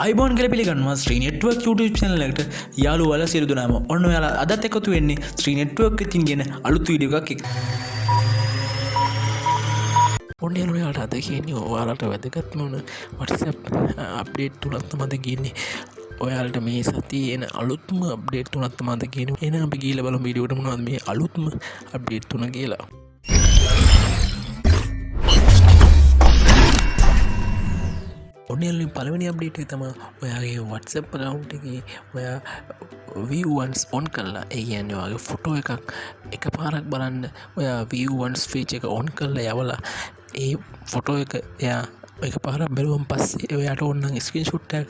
iBon කියලා පිළිගන්නවා ශ්‍රී network YouTube channel එකට යාළුවෝ වල සියලු දෙනාම ඔන්න ඔයාලා අදත් එකතු වෙන්නේ ශ්‍රී නෙට්වර්ක් එකකින් ගෙන අලුත් වීඩියෝ එකක් එක්ක. ඔන්න යාළුවෝ අද කියන්නේ ඔයාලට වැදගත්ම වුණ WhatsApp අප්ඩේට් තුනක් තමයි ගියන්නේ. ඔයාලට මේ සතියේ එන අලුත්ම අප්ඩේට් තුනක් තමයි ගියන්නේ. එහෙනම් අපි ගිහලා බලමු වීඩියෝ එකට මොනවද මේ අලුත්ම අප්ඩේට් තුන කියලා. ඔන්නලින් පළවෙනි අප්ඩේට් එක තමයි ඔයාගේ WhatsApp account එකේ ඔයා view once on කරලා ඒ කියන්නේ ඔයාගේ ෆොටෝ එකක් පාරක් බලන්න ඔයා view once feature එක on කරලා යවලා ඒ ෆොටෝ එක එයා එක පාරක් බැලුවම පස්සේ ඔයාට ඕනනම් ස්ක්‍රීන්ෂොට් එකක්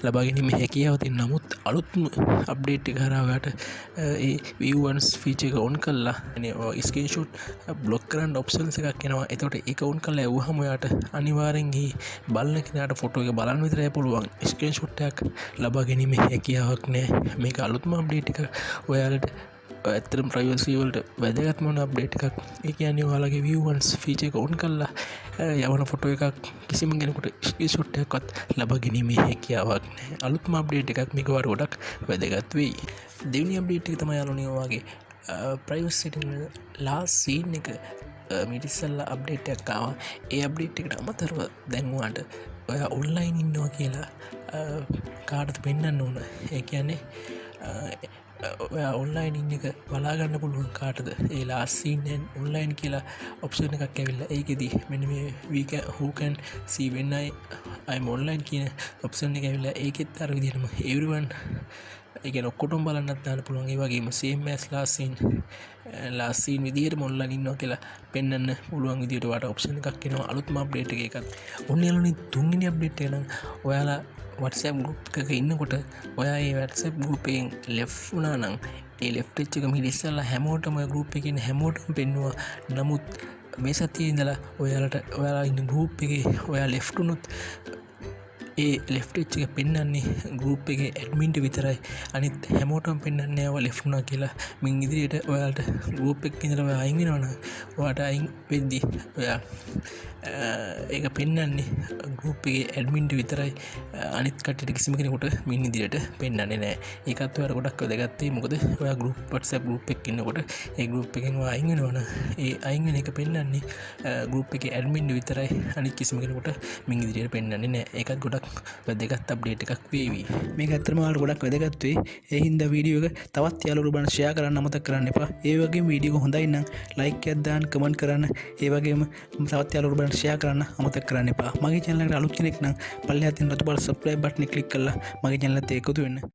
ලබා ගැනීම හැකියාව තියෙන නමුත් අලුත්ම අප්ඩේට් එක හරහා ඔයාට ඒ view once feature එක on කරලා يعني ස්ක්‍රීන්ෂොට් බ්ලොක් කරන්න ඔප්ෂන්ස් එකක් එනවා. එතකොට ඒක on කරලා යවුවහම ඔයාට අනිවාර්යෙන් මේ බලන කෙනාට ෆොටෝ එක බලන්න විතරයි පුළුවන්. ස්ක්‍රීන්ෂොට් එකක් ලබා ගැනීම හැකියාවක් නැහැ. මේක අලුත්ම අප්ඩේට් එකක්. ඔයාලට ඇත්තටම ප්‍රයිවසි වලට වැදගත්ම වුණ අප්ඩේට් එකක්. ඒ කියන්නේ ඔයාලගේ view once feature එක on කරලා යවන ෆොටෝ එකක් කිසිම කෙනෙකුට ස්ක්‍රීන්ෂොට් එකක්වත් ලබා ගැනීමේ හැකියාවක් නැහැ. අලුත්ම අප්ඩේට් එකක්. මේක වට ගොඩක් වැදගත් වෙයි. දෙවෙනි අප්ඩේට් එක තමයි යාළුවනේ ඔයාගේ ප්‍රයිවසි සෙටින් වල ලාස්ට් සීන් එක මීට ඉස්සෙල්ලා අප්ඩේට් එකක් ආවා. ඒ අප්ඩේට් එකට අමතරව දැන් ඔයාට ඔයා ඔන්ලයින් ඉන්නවා කියලා කාටද පෙන්වන්න ඕන. ඒ කියන්නේ ඔයා ඔන්ලයින් ඉන්න එක බලාගන්න පුළුවන් කාටද ඒ ලාස්ට් සීන් එක ඔන්ලයින් කියලා ඔප්ෂන් එකක් ඇවිල්ලා ඒකෙදි මෙන්න මේ who can see when I'm online කියන ඔප්ෂන් එක ඇවිල්ලා ඒකෙත් අර විදිහටම everyone ඒ කියන්නේ ඔක්කොටම බලන්නත් දාන්න පුළුවන්. ඒ වගේම same as last scene විදිහටම ඔන්ලයින් ඉන්නවා කියලා පෙන්වන්න පුළුවන් විදිහට වාට ඔප්ෂන් එකක් එනවා අලුත්ම අප්ඩේට් එකක්. ඔන්න යාළුවනේ තුන්වෙනි අප්ඩේට් එක නම් ඔයාලා WhatsApp group එකක ඉන්නකොට ඔයා ඒ WhatsApp group එකෙන් left වුණා නම් ඒ left වෙච්ච එක මිල ඉස්සලා හැමෝටම group එකේ ඉන්න හැමෝටම පෙන්නුවා. නමුත් මේ සතියේ ඉඳලා ඔයාලා ඉන්න group එකේ ඔයා left වුණොත් ඒ left වෙච්ච එක පෙන්වන්නේ group එකේ admin ට විතරයි. අනිත් හැමෝටම පෙන්වන්නේ ඔයා left වුණා කියලා. මින් ඉදිරියට ඔයාලට group එකේ ඉඳලා ඔයා අයින් වෙනවා නම් ඔයාට අයින් වෙද්දි ඔයා ඒක පෙන්වන්නේ group එකේ admin ට විතරයි. අනිත් කට්ටියට කිසිම කෙනෙකුට මින් ඉදිරියට පෙන්වන්නේ නැහැ. ඒකත් ඔයාලා ගොඩක් වැදගත් වෙයි. මොකද ඔයා WhatsApp group එකක ඉන්නකොට ඒ group එකෙන් ඔයා අයින් වෙනවා නම් ඒ අයින් වෙන එක පෙන්වන්නේ group එකේ admin ට විතරයි. අනිත් කිසිම කෙනෙකුට මින් ඉදිරියට පෙන්වන්නේ නැහැ. ඒකත් ගොඩක් වැදගත් අප්ඩේට් එකක් වේවි. මේක ඇත්තටම ඔයාලට ගොඩක් වැදගත් වෙයි. ඒ හින්දා වීඩියෝ එක තවත් යාළුවෝ බලන්න ෂෙයා කරන්න අමතක කරන්න එපා. ඒ වගේම වීඩියෝ එක හොඳයි නම් ලයික් එකක් දාන්න, කමෙන්ට් කරන්න. ඒ වගේම තවත් යාළුවෝ බලන්න ෂෙයා කරන්න අමතක කරන්න එපා. මගේ channel එකට අලුත් කෙනෙක් නම් පල්ලෙහා තියෙන රතු පාට subscribe button එක click කරලා මගේ channel එකට එකතු වෙන්න.